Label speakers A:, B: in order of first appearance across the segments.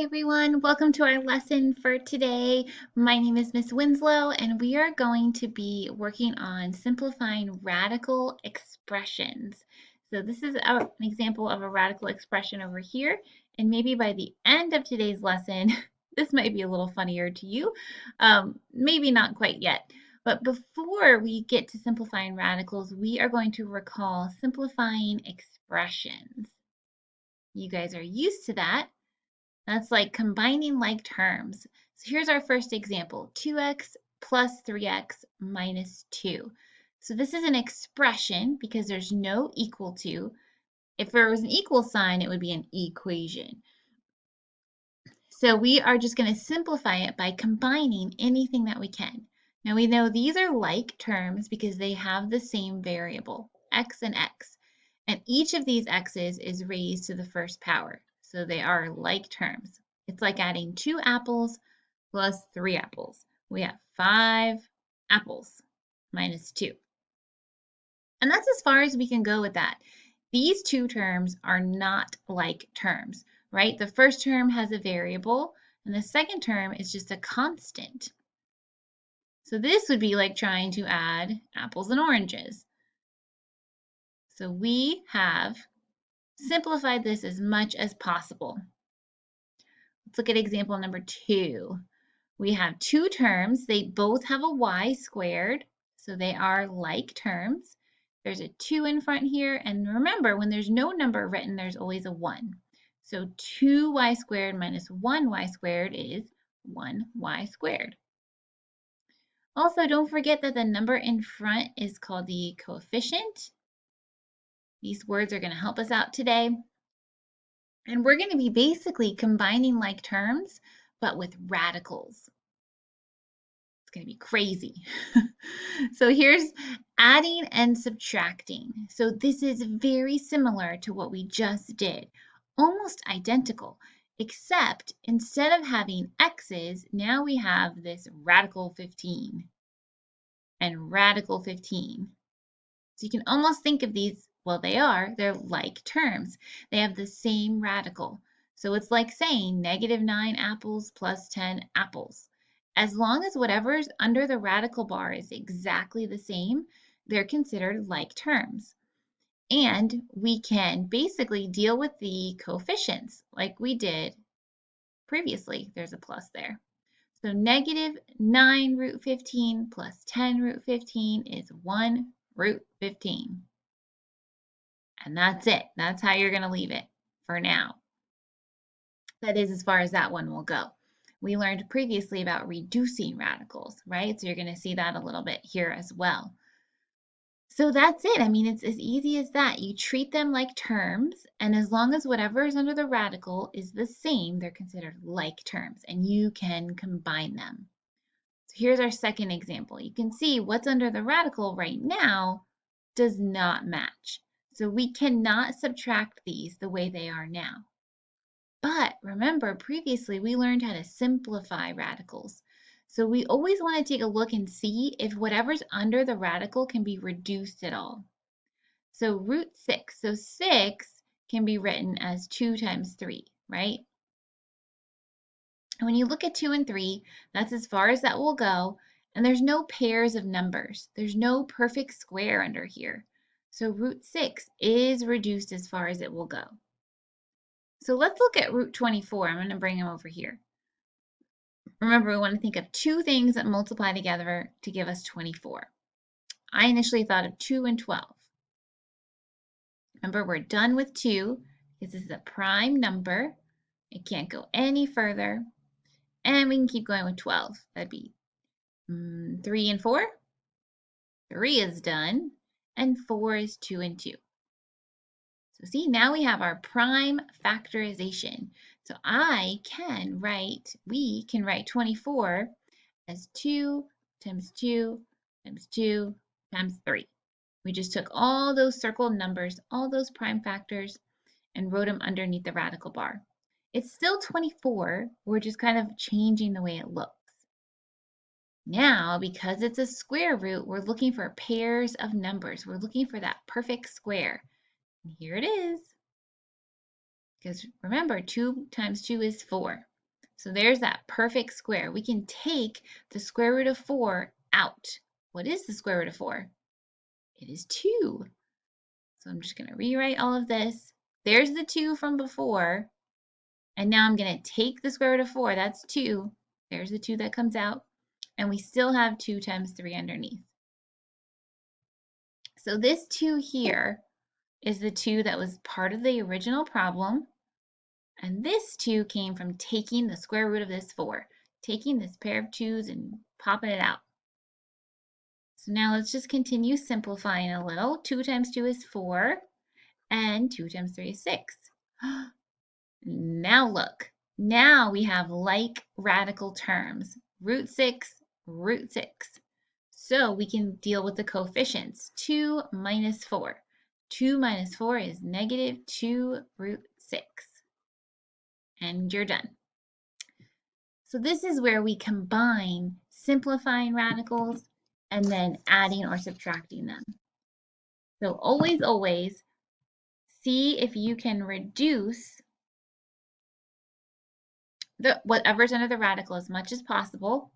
A: Hey everyone, welcome to our lesson for today. My name is Miss Winslow, and we are going to be working on simplifying radical expressions. So this is an example of a radical expression over here, and maybe by the end of today's lesson, this might be a little funnier to you. Maybe not quite yet. But before we get to simplifying radicals, we are going to recall simplifying expressions. You guys are used to that. That's like combining like terms. So here's our first example, 2x plus 3x minus 2. So this is an expression because there's no equal to. If there was an equal sign, it would be an equation. So we are just going to simplify it by combining anything that we can. Now we know these are like terms because they have the same variable, x and x. And each of these x's is raised to the first power. So they are like terms. It's like adding 2 apples plus 3 apples. We have 5 apples minus 2. And that's as far as we can go with that. These two terms are not like terms, right? The first term has a variable, and the second term is just a constant. So this would be like trying to add apples and oranges. So we have simplified this as much as possible. Let's look at example number 2. We have two terms. They both have a y squared, so they are like terms. There's a 2 in front here, and remember, when there's no number written, there's always a 1. So 2y squared minus 1y squared is 1y squared. Also, don't forget that the number in front is called the coefficient. These words are going to help us out today. And we're going to be basically combining like terms, but with radicals. It's going to be crazy. So here's adding and subtracting. So this is very similar to what we just did, almost identical, except instead of having x's, now we have this radical 15 and radical 15. So you can almost think of these, well, they're like terms. They have the same radical. So it's like saying negative 9 apples plus 10 apples. As long as whatever's under the radical bar is exactly the same, they're considered like terms. And we can basically deal with the coefficients like we did previously. There's a plus there. So negative 9 root 15 plus 10 root 15 is 1 root 15. And that's it. That's how you're going to leave it for now. That is as far as that one will go. We learned previously about reducing radicals, right? So you're going to see that a little bit here as well. So that's it. I mean, it's as easy as that. You treat them like terms, and as long as whatever is under the radical is the same, they're considered like terms, and you can combine them. So here's our second example. You can see what's under the radical right now does not match. So we cannot subtract these the way they are now. But remember, previously we learned how to simplify radicals. So we always want to take a look and see if whatever's under the radical can be reduced at all. So root 6. So 6 can be written as 2 times 3, right? And when you look at 2 and 3, that's as far as that will go. And there's no pairs of numbers. There's no perfect square under here. So root 6 is reduced as far as it will go. So let's look at root 24. I'm going to bring them over here. Remember, we want to think of two things that multiply together to give us 24. I initially thought of 2 and 12. Remember, we're done with 2 because this is a prime number. It can't go any further. And we can keep going with 12. That'd be 3 and 4. 3 is done. And 4 is 2 and 2. So see, now we have our prime factorization. So we can write 24 as 2 times 2 times 2 times 3. We just took all those circled numbers, all those prime factors, and wrote them underneath the radical bar. It's still 24. We're just kind of changing the way it looks. Now, because it's a square root, we're looking for pairs of numbers. We're looking for that perfect square. And here it is. Because remember, 2 times 2 is 4. So there's that perfect square. We can take the square root of 4 out. What is the square root of 4? It is 2. So I'm just going to rewrite all of this. There's the 2 from before. And now I'm going to take the square root of 4. That's 2. There's the 2 that comes out. And we still have 2 times 3 underneath. So this 2 here is the 2 that was part of the original problem. And this 2 came from taking the square root of this 4, taking this pair of 2's and popping it out. So now let's just continue simplifying a little. 2 times 2 is 4, and 2 times 3 is 6. Now look, now we have like radical terms, root 6, root 6. So we can deal with the coefficients. 2 minus 4. 2 minus 4 is negative 2 root 6. And you're done. So this is where we combine simplifying radicals and then adding or subtracting them. So always, always see if you can reduce whatever's under the radical as much as possible,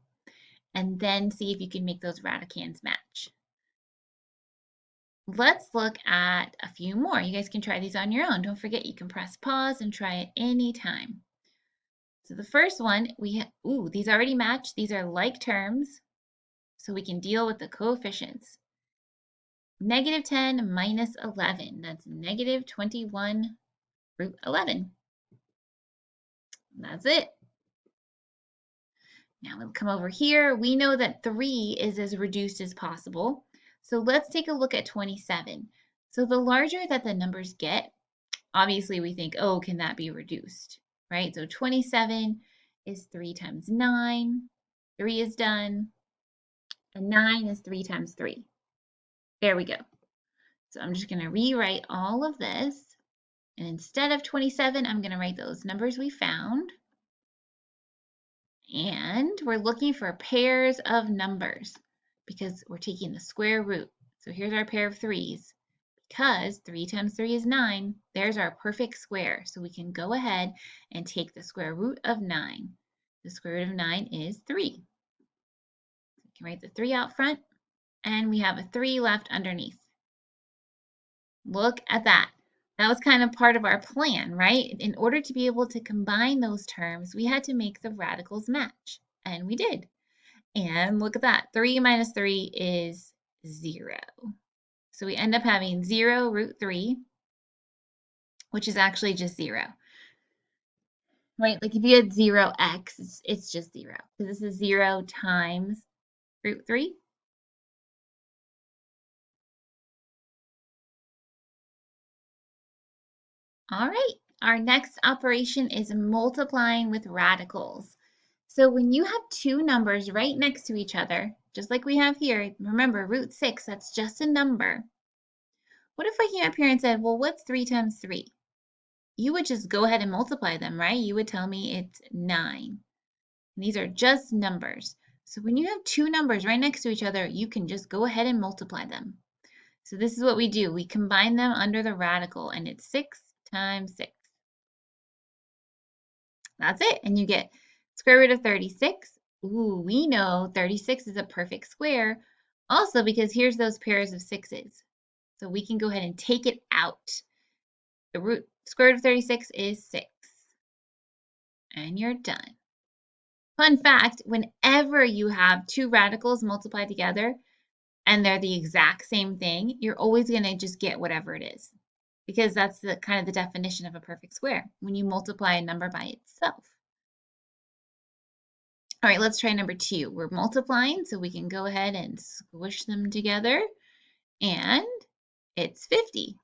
A: and then see if you can make those radicands match. Let's look at a few more. You guys can try these on your own. Don't forget you can press pause and try it anytime. So the first one, these already match. These are like terms, so we can deal with the coefficients. Negative 10 minus 11, that's negative 21 root 11. That's it. Now we'll come over here. We know that 3 is as reduced as possible. So let's take a look at 27. So the larger that the numbers get, obviously we think, oh, can that be reduced, right? So 27 is 3 times 9. 3 is done. And 9 is 3 times 3. There we go. So I'm just going to rewrite all of this. And instead of 27, I'm going to write those numbers we found. And we're looking for pairs of numbers because we're taking the square root. So here's our pair of 3's. Because 3 times 3 is 9, there's our perfect square. So we can go ahead and take the square root of 9. The square root of 9 is 3. We can write the 3 out front, and we have a 3 left underneath. Look at that. That was kind of part of our plan, right? In order to be able to combine those terms, we had to make the radicals match, and we did. And look at that. 3 minus 3 is 0. So we end up having 0 root 3, which is actually just 0. Right? Like if you had 0x, it's just 0. So this is 0 times root 3. All right, our next operation is multiplying with radicals. So when you have two numbers right next to each other, just like we have here, remember root 6, that's just a number. What if I came up here and said, well, what's 3 times 3? You would just go ahead and multiply them, right? You would tell me it's 9. And these are just numbers. So when you have two numbers right next to each other, you can just go ahead and multiply them. So this is what we do. We combine them under the radical, and it's 6 times 6. That's it. And you get square root of 36. Ooh, we know 36 is a perfect square. Also because here's those pairs of 6's. So we can go ahead and take it out. The square root of 36 is 6. And you're done. Fun fact, whenever you have two radicals multiplied together and they're the exact same thing, you're always going to just get whatever it is. Because that's the kind of the definition of a perfect square, when you multiply a number by itself. All right, let's try number 2. We're multiplying, so we can go ahead and squish them together, and it's 50.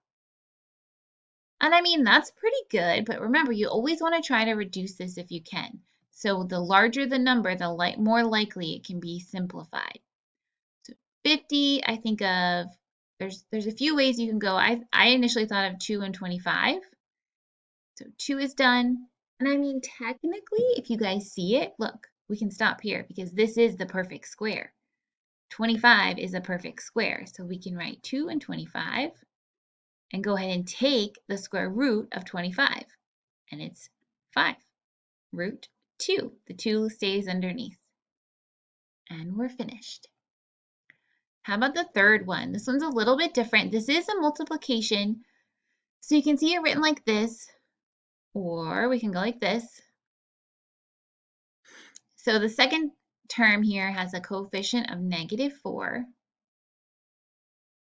A: And I mean, that's pretty good, but remember, you always want to try to reduce this if you can. So the larger the number, the more likely it can be simplified. So 50, I think of, there's a few ways you can go. I initially thought of 2 and 25. So 2 is done. And I mean, technically, if you guys see it, look, we can stop here because this is the perfect square. 25 is a perfect square. So we can write 2 and 25 and go ahead and take the square root of 25. And it's 5, root 2. The 2 stays underneath. And we're finished. How about the third one? This one's a little bit different. This is a multiplication. So you can see it written like this, or we can go like this. So the second term here has a coefficient of -4.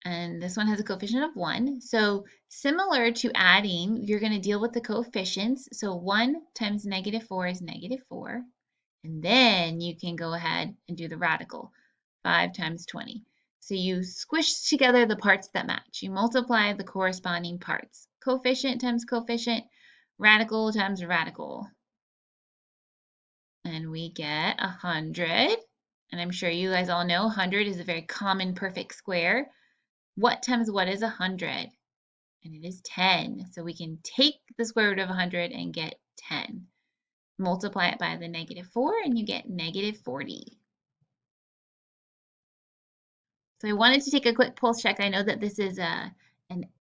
A: And this one has a coefficient of 1. So similar to adding, you're going to deal with the coefficients. So 1 times -4 is -4. And then you can go ahead and do the radical, 5 times 20. So you squish together the parts that match. You multiply the corresponding parts. Coefficient times coefficient, radical times radical. And we get 100. And I'm sure you guys all know 100 is a very common perfect square. What times what is 100? And it is 10. So we can take the square root of 100 and get 10. Multiply it by the -4 and you get -40. So I wanted to take a quick pulse check. I know that this is an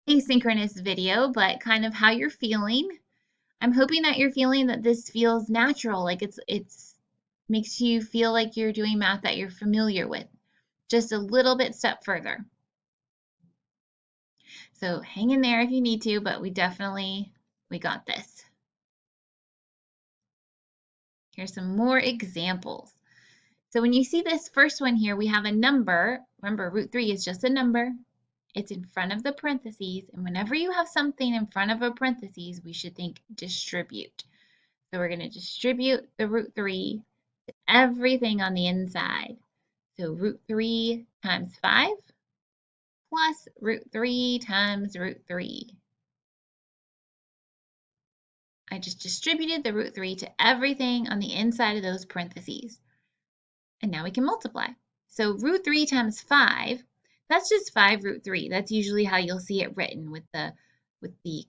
A: asynchronous video, but kind of how you're feeling. I'm hoping that you're feeling that this feels natural, like it's makes you feel like you're doing math that you're familiar with, just a little bit step further. So hang in there if you need to, but we got this. Here's some more examples. So when you see this first one here, we have a number. Remember, √3 is just a number. It's in front of the parentheses. And whenever you have something in front of a parentheses, we should think distribute. So we're going to distribute the √3 to everything on the inside. So √3 times 5 plus √3 times √3. I just distributed the √3 to everything on the inside of those parentheses. And now we can multiply. So √3 times 5, that's just 5 √3. That's usually how you'll see it written with the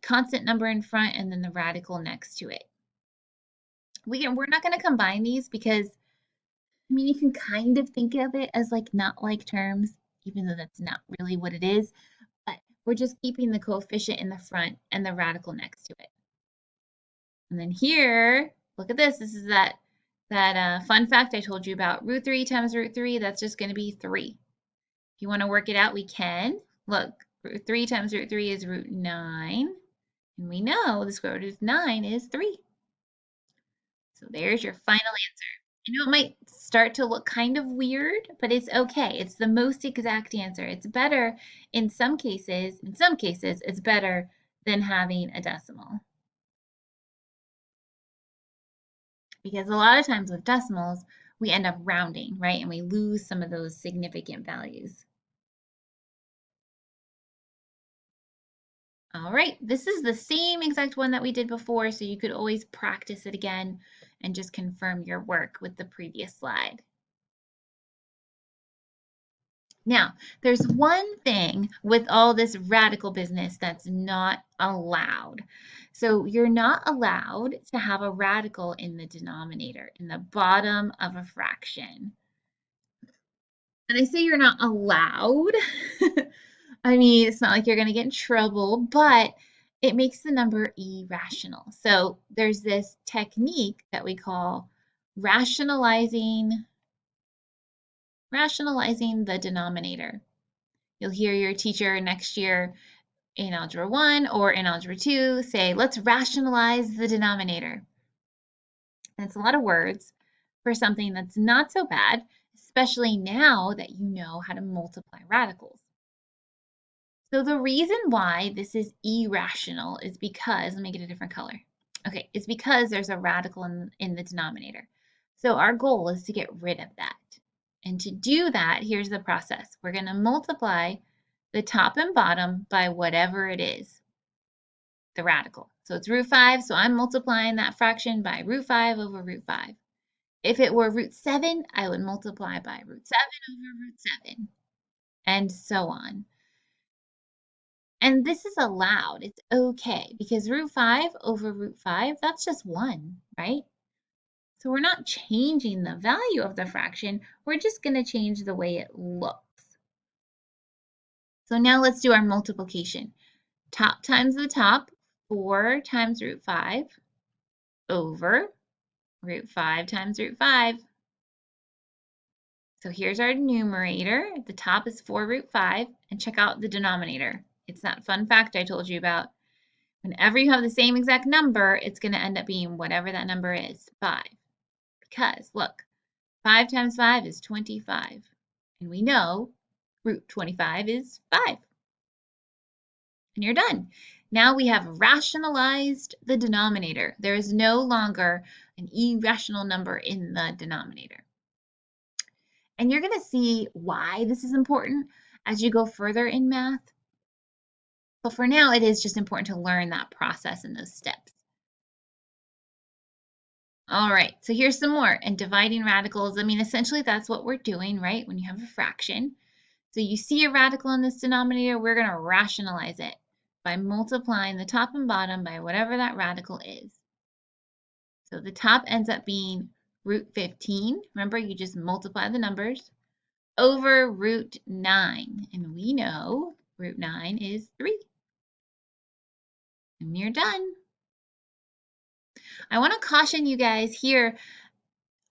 A: constant number in front and then the radical next to it. We're not going to combine these because, I mean, you can kind of think of it as like not like terms, even though that's not really what it is. But we're just keeping the coefficient in the front and the radical next to it. And then here, look at this. This is that fun fact I told you about. √3 times √3, that's just going to be 3. If you want to work it out, we can. Look, √3 times √3 is √9. And we know the square root of 9 is 3. So there's your final answer. I know it might start to look kind of weird, but it's okay. It's the most exact answer. It's better in some cases, it's better than having a decimal. Because a lot of times with decimals, we end up rounding, right? And we lose some of those significant values. All right, this is the same exact one that we did before, so you could always practice it again and just confirm your work with the previous slide. Now, there's one thing with all this radical business that's not allowed. So you're not allowed to have a radical in the denominator, in the bottom of a fraction. And I say you're not allowed. I mean, it's not like you're going to get in trouble, but it makes the number irrational. So there's this technique that we call rationalizing the denominator. You'll hear your teacher next year in Algebra 1 or in Algebra 2 say, let's rationalize the denominator. And it's a lot of words for something that's not so bad, especially now that you know how to multiply radicals. So the reason why this is irrational is because, let me get a different color. Okay, it's because there's a radical in the denominator. So our goal is to get rid of that. And to do that, here's the process. We're going to multiply the top and bottom by whatever it is, the radical. So it's √5, so I'm multiplying that fraction by √5 over √5. If it were √7, I would multiply by √7 over √7, and so on. And this is allowed. It's okay because √5 over √5, that's just 1, right? So we're not changing the value of the fraction. We're just going to change the way it looks. So now let's do our multiplication. Top times the top, 4 times √5 over Root 5 times root 5. So here's our numerator. At the top is 4 root 5. And check out the denominator. It's that fun fact I told you about. Whenever you have the same exact number, it's going to end up being whatever that number is, 5. Because, look, 5 times 5 is 25. And we know root 25 is 5. And you're done. Now we have rationalized the denominator. There is no longer an irrational number in the denominator. And you're going to see why this is important as you go further in math. But for now, it is just important to learn that process and those steps. All right, so here's some more. And dividing radicals, I mean, essentially that's what we're doing, right? When you have a fraction. So you see a radical in this denominator, we're going to rationalize it by multiplying the top and bottom by whatever that radical is. So the top ends up being root 15. Remember, you just multiply the numbers over root 9. And we know root 9 is 3. And you're done. I want to caution you guys here.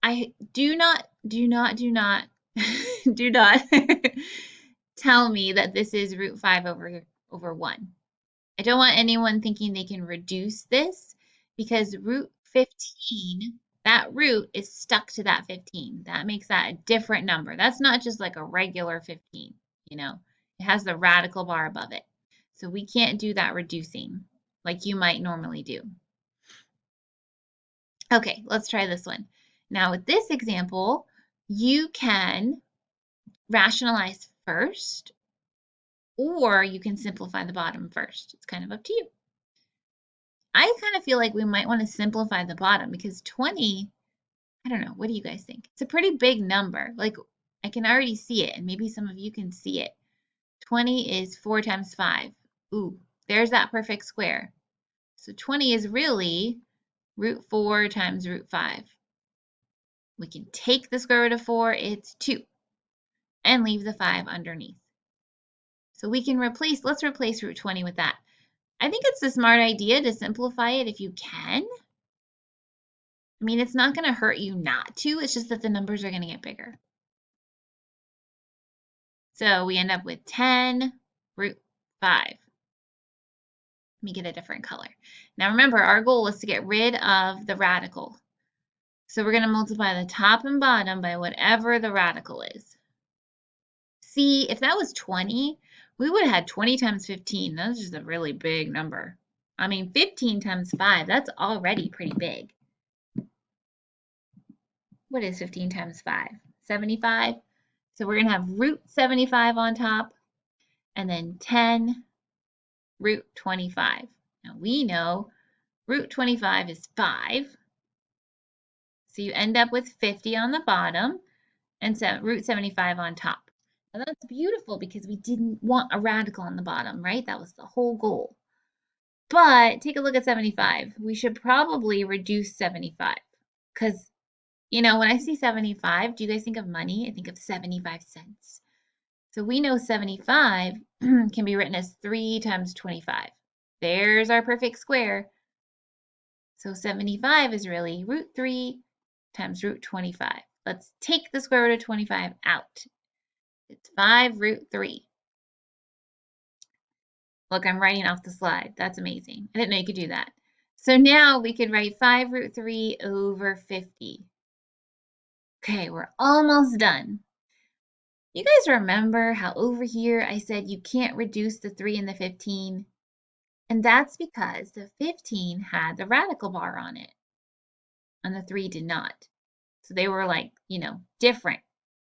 A: I do not do not tell me that this is root 5 over 1. I don't want anyone thinking they can reduce this because root 15, that root is stuck to that 15. That makes that a different number. That's not just like a regular 15, you know. It has the radical bar above it. So we can't do that reducing like you might normally do. Okay, let's try this one. Now with this example, you can rationalize first, or you can simplify the bottom first. It's kind of up to you. I kind of feel like we might want to simplify the bottom because 20, I don't know, what do you guys think? It's a pretty big number. Like, I can already see it, and maybe some of you can see it. 20 is 4 times 5. Ooh, there's that perfect square. So 20 is really root 4 times root 5. We can take the square root of 4, it's 2, and leave the 5 underneath. So we can replace, let's replace root 20 with that. I think it's a smart idea to simplify it if you can. I mean, it's not going to hurt you not to. It's just that the numbers are going to get bigger. So we end up with 10 root 5. Let me get a different color. Now remember, our goal is to get rid of the radical. So we're going to multiply the top and bottom by whatever the radical is. See, if that was 20, we would have had 20 times 15. That's just a really big number. I mean, 15 times 5, that's already pretty big. What is 15 times 5? 75. So we're going to have root 75 on top, and then 10 root 25. Now we know root 25 is 5. So you end up with 50 on the bottom and root 75 on top. Now that's beautiful because we didn't want a radical on the bottom, right? That was the whole goal. But take a look at 75. We should probably reduce 75 because, you know, when I see 75, do you guys think of money? I think of 75 cents. So we know 75 can be written as 3 times 25. There's our perfect square. So 75 is really root 3 times root 25. Let's take the square root of 25 out. It's 5 root 3. Look, I'm writing off the slide. That's amazing. I didn't know you could do that. So now we could write 5 root 3 over 50. Okay, we're almost done. You guys remember how over here I said you can't reduce the 3 and the 15? And that's because the 15 had the radical bar on it, and the 3 did not. So they were like, you know, different.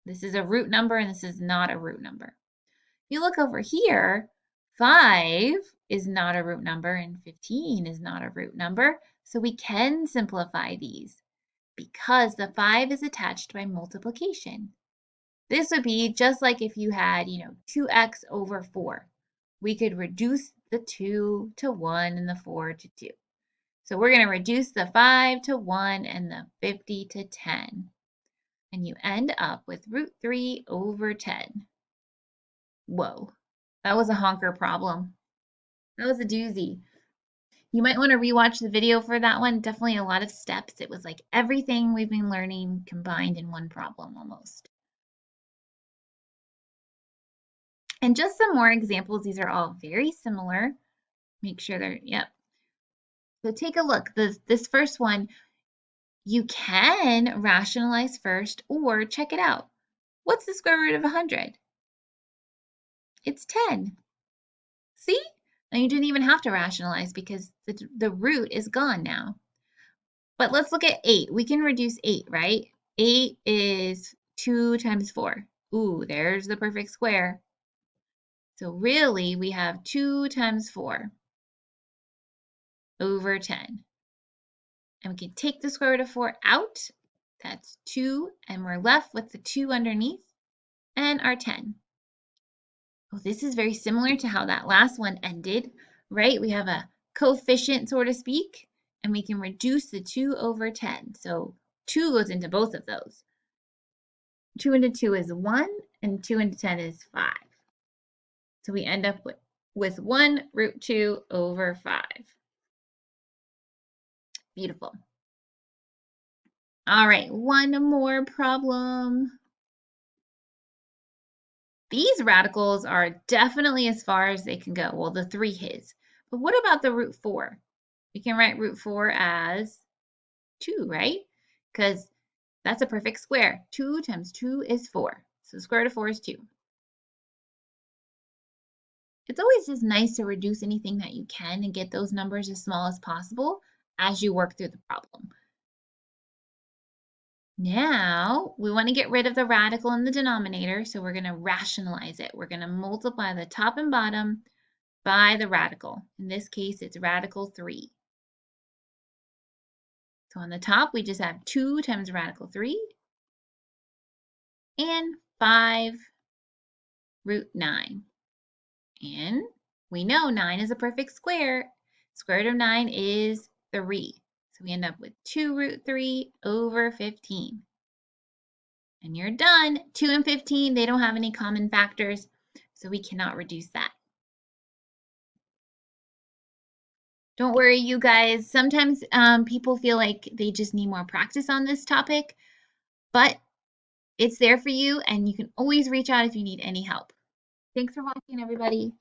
A: This is a root number, and this is not a root number. If you look over here, 5 is not a root number, and 15 is not a root number. So we can simplify these because the 5 is attached by multiplication. This would be just like if you had, you know, 2x over 4. We could reduce the 2 to 1 and the 4 to 2. So we're going to reduce the 5 to 1 and the 50 to 10. And you end up with root 3 over 10. Whoa, that was a honker problem. That was a doozy. You might want to rewatch the video for that one. Definitely a lot of steps. It was like everything we've been learning combined in one problem almost. And just some more examples. These are all very similar. Make sure they're, yep. So take a look. This first one, you can rationalize first or check it out. What's the square root of 100? It's 10. See? And you didn't even have to rationalize because the root is gone now. But let's look at 8. We can reduce 8, right? 8 is 2 times 4. Ooh, there's the perfect square. So really, we have 2 times 4 over 10. And we can take the square root of 4 out. That's 2, and we're left with the 2 underneath and our 10. Oh, this is very similar to how that last one ended, right? We have a coefficient, so to speak, and we can reduce the 2 over 10. So 2 goes into both of those. 2 into 2 is 1, and 2 into 10 is 5. So we end up with 1 root 2 over 5. Beautiful. All right, one more problem. These radicals are definitely as far as they can go. Well, the 3 is. But what about the root 4? We can write root 4 as 2, right? Because that's a perfect square. 2 times 2 is 4. So the square root of 4 is 2. It's always just nice to reduce anything that you can and get those numbers as small as possible as you work through the problem. Now, we want to get rid of the radical in the denominator, so we're going to rationalize it. We're going to multiply the top and bottom by the radical. In this case, it's radical 3. So on the top, we just have 2 times radical 3 and 5 root 9. And we know 9 is a perfect square. Square root of 9 is 3. So we end up with 2 root 3 over 15. And you're done. 2 and 15, they don't have any common factors, so we cannot reduce that. Don't worry, you guys. Sometimes people feel like they just need more practice on this topic, but it's there for you, and you can always reach out if you need any help. Thanks for watching, everybody.